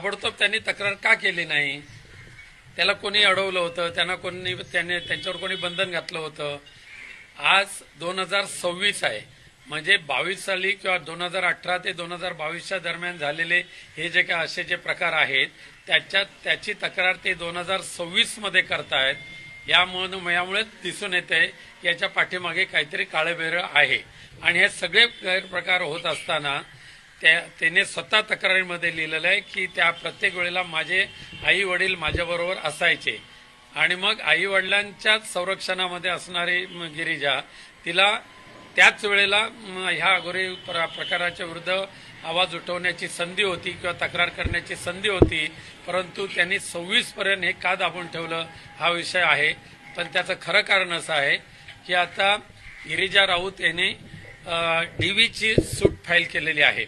ताबडतोब त्यांनी तक्रार का केली नाही? त्याला कोणी अडवलं होतं? त्यांच्यावर कोणी बंधन घातलं होतं? आज 2026 आहे, म्हणजे 22 साली किंवा 2018 ते 2022च्या दरम्यान झालेले हे जे काय असे जे प्रकार आहेत त्याची तक्रार ते 2026 मध्ये करतायत. यामुळे दिसून येते की याच्या पाठीमागे काहीतरी काळेबेरं आहे. आणि हे सगळे गैरप्रकार होत असताना त्याने स्वतः तक्रारीमध्ये लिहिलेलं आहे की त्या प्रत्येक वेळेला माझे आई वडील माझ्याबरोबर असायचे आणि मग आई वडिलांच्याच संरक्षणामध्ये असणारी गिरिजा तिला त्याच वेळेला ह्या अघोरी प्रकाराच्या विरुद्ध आवाज उठवण्याची संधी होती किंवा तक्रार करण्याची संधी होती, परंतु त्यांनी 26 पर्यंत हे का दाबून ठेवलं हा विषय आहे. पण त्याचं खरं कारण असं आहे की आता गिरिजा राऊत यांनी डीवीची सूट फाईल केलेली आहे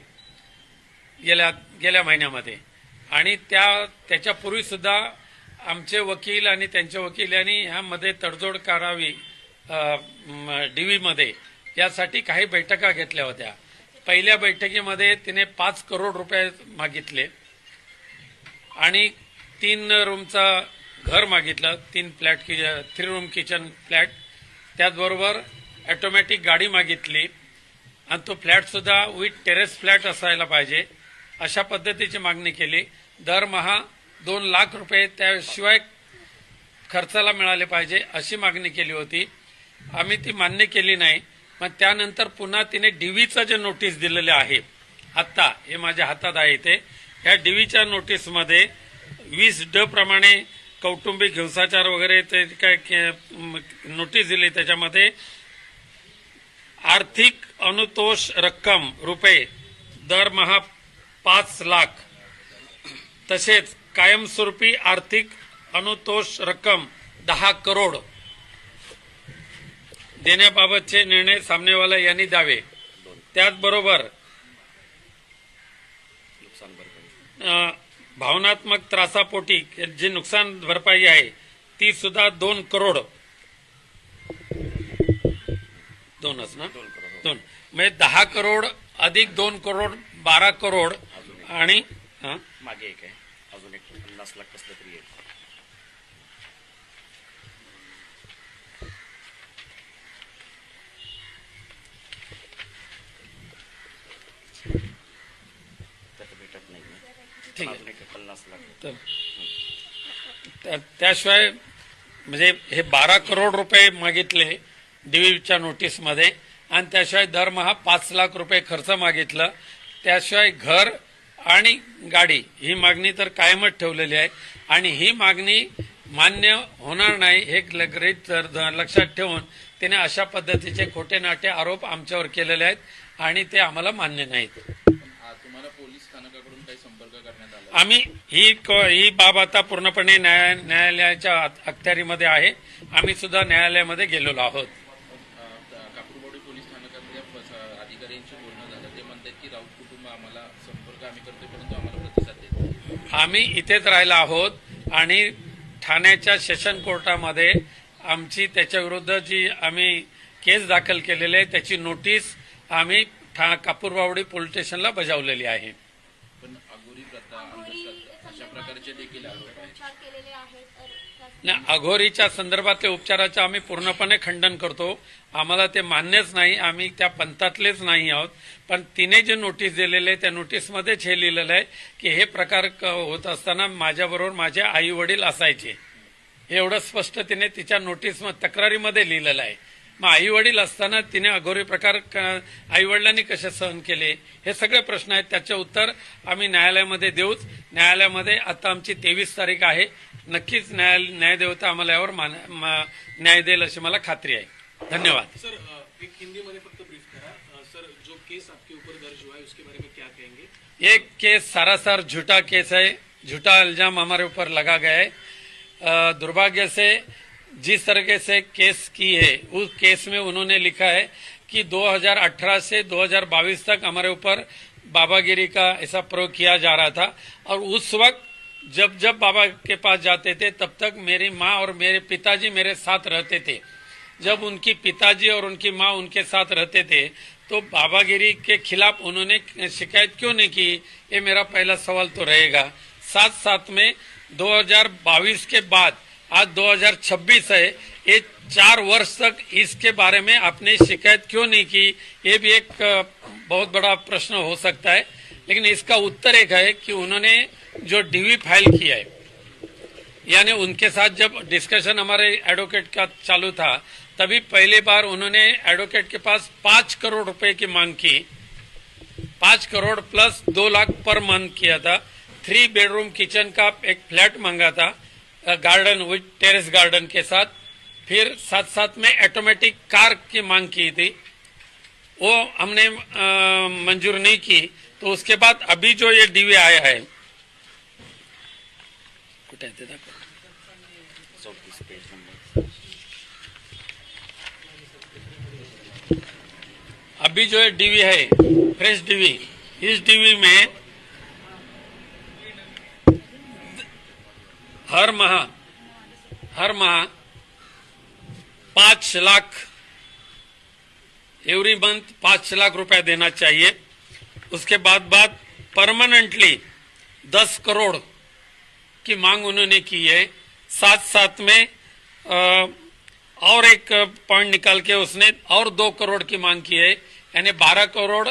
गेल्या महिन्यामध्ये आणि त्याच्यापूर्वी सुद्धा आमचे वकील आणि त्यांचे वकील यांनी ह्यामध्ये तडजोड करावी डीवीमध्ये यासाठी काही बैठका घेतल्या होत्या. पहिल्या बैठकीमध्ये तिने 5 करोड रुपये मागितले आणि 3 रूमचा घर मागितलं, 3 रूम किचन फ्लॅट, त्याचबरोबर ऑटोमॅटिक गाडी मागितली आणि तो फ्लॅट सुद्धा विथ टेरेस फ्लॅट असायला पाहिजे अशा पद्धतीची मागणी केली. दरमहा 2 लाख रुपये त्याशिवाय खर्चाला मिळाले पाहिजे अशी मागणी केली होती. आम्ही ती मान्य केली नाही. मग त्यानंतर पुन्हा तिने डीवीचं जे नोटीस दिलेले आहे आता हे माझ्या हातात आहे ते, ह्या डीवीच्या नोटीसमध्ये 20D प्रमाणे कौटुंबिक हिंसाचार वगैरे ते काय नोटीस दिली. त्याच्यामध्ये आर्थिक अनुतोष रक्कम रुपये दरमहा 5 लाख, तसेच कायमस्वरूपी आर्थिक अनुतोष रक्कम 10 करोड देण्याबाबतचे निर्णय सामनेवाला यांनी द्यावे. त्याचबरोबर भावनात्मक त्रासापोटी जी नुकसान भरपाई आहे ती सुद्धा 2 करोड, 2च ना 2 म्हणजे 10 करोड अधिक 2 करोड 12 करोड आणि मागे एक आहे अजून एक 50 लाख कसलं तरी आहे. भेटत नाही. ठीक आहे. 50 लाख त्याशिवाय म्हणजे हे 12 करोड रुपये मागितले डीवीच्या नोटीसमध्ये आणि त्याशिवाय दरमहा 5 लाख रुपये खर्च मागितलं. त्याशिवाय घर आणि गाडी ही मागणी तर कायमच ठेवलेली आहे आणि ही मागणी मान्य होणार नाही हे लक्षात ठेवून तिने अशा पद्धतीचे खोटे नाटे आरोप आमच्यावर केलेले आहेत आणि ते आम्हाला मान्य नाहीत. तुम्हाला पोलीस स्थानकाकडून काही संपर्क करण्यात आला? आम्ही ही बाब आता पूर्णपणे न्यायालयाच्या अखत्यारीमध्ये आहे. आम्ही सुद्धा न्यायालयामध्ये गेलेलो आहोत. कापूरवाडी पोलीस स्थानकातल्या अधिकाऱ्यांशी बोलणं झालं, ते म्हणतात की राऊत कुटुंब आम्हाला संपर्क आम्ही करतोय परंतु आम्हाला प्रतिसाद देत नाही. आम्ही इथेच राहिला आहोत आणि ठाण्याच्या सेशन कोर्टामध्ये आमची त्याच्याविरुद्ध जी आम्ही केस दाखल केलेली आहे त्याची नोटीस आम्ही कापूरबावडी पोलीस स्टेशनला बजावलेली आहे. पण अघोरी प्रथा अंधश्रद्धा अशा प्रकारचे देखील आरोप आहेत. अघोरीच्या संदर्भातल्या उपचाराचं आम्ही पूर्णपणे खंडन करतो. आम्हाला ते मान्यच नाही, आम्ही त्या पंथातलेच नाही आहोत. पण तिने जे नोटीस दिलेले त्या नोटीसमध्येच हे लिहिलेलं आहे की हे प्रकार होत असताना माझ्याबरोबर माझे आई वडील असायचे. एवढं स्पष्ट तिने तिच्या नोटीस तक्रारीमध्ये लिहिलेलं आहे. मग आई वडील असताना तिने अघोरी प्रकार आई वडिलांनी कसे सहन केले हे सगळे प्रश्न आहेत. त्याचे उत्तर आम्ही न्यायालयामध्ये देऊच. न्यायालयामध्ये आता आमची 23 तारीख आहे. नक्कीच न्यायदेवता आम्हाला यावर न्याय देईल अशी मला खात्री आहे. धन्यवाद. सर एक हिंदी में फक्त ब्रीफ करा. सर जो केस आपके ऊपर दर्ज हुआ है उसके बारे में क्या कहेंगे? ये केस सरासर झूठा केस है, झूठा इल्जाम हमारे ऊपर लगा गया है. दुर्भाग्य से जिस तरीके से केस की है उस केस में उन्होंने लिखा है कि 2018 से 2022 तक हमारे ऊपर बाबागिरी का ऐसा प्रयोग किया जा रहा था और उस वक्त जब जब बाबा के पास जाते थे तब तक मेरी माँ और मेरे पिताजी मेरे साथ रहते थे. जब उनकी पिताजी और उनकी माँ उनके साथ रहते थे तो बाबागिरी के खिलाफ उन्होंने शिकायत क्यों नहीं की, ये मेरा पहला सवाल तो रहेगा. साथ साथ में 2022 के बाद आज 2026 है, ये 4 वर्ष तक इसके बारे में आपने शिकायत क्यों नहीं की? ये भी एक बहुत बड़ा प्रश्न हो सकता है। लेकिन इसका उत्तर एक है कि उन्होंने जो डीवी फाइल किया है, यानी उनके साथ जब डिस्कशन हमारे एडवोकेट का चालू था, तभी पहली बार उन्होंने एडवोकेट के पास 5 करोड़ रुपए की मांग की। 5 crore plus 2 lakh per month किया था। 3 बेडरूम किचन का एक फ्लैट मांगा था, गार्डन विद टेरेस गार्डन के साथ। फिर साथ साथ में ऑटोमेटिक कार की मांग की थी, वो हमने मंजूर नहीं की। तो उसके बाद अभी जो ये डीवी आया है, कुछ आहे ते दाखव। 34 पेज नंबर. अभी जो है डीवी है, फ्रेश डीवी, इस डीवी में हर माह 5 लाख एवरी मंथ 5 लाख रुपया देना चाहिए। उसके बाद परमानेंटली 10 करोड़ की मांग उन्होंने की है। साथ साथ में और एक पॉइंट निकाल के उसने और 2 करोड़ की मांग की है, यानी 12 करोड़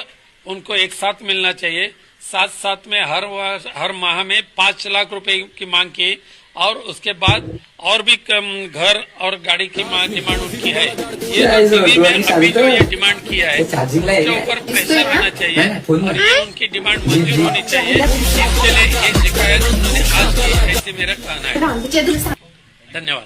उनको एक साथ मिलना चाहिए। साथ साथ में हर माह में 5 लाख रुपए की मांग की, और उसके बाद और भी घर और गाड़ी की डिमांड उनकी है। ये टीवी में अभी जो ये डिमांड किया है, उसके ऊपर प्रेशर रहना चाहिए और ये उनकी डिमांड मंजूर होनी चाहिए। इसके लिए ये शिकायत उन्होंने आज की, ऐसे मेरा कहना है। धन्यवाद।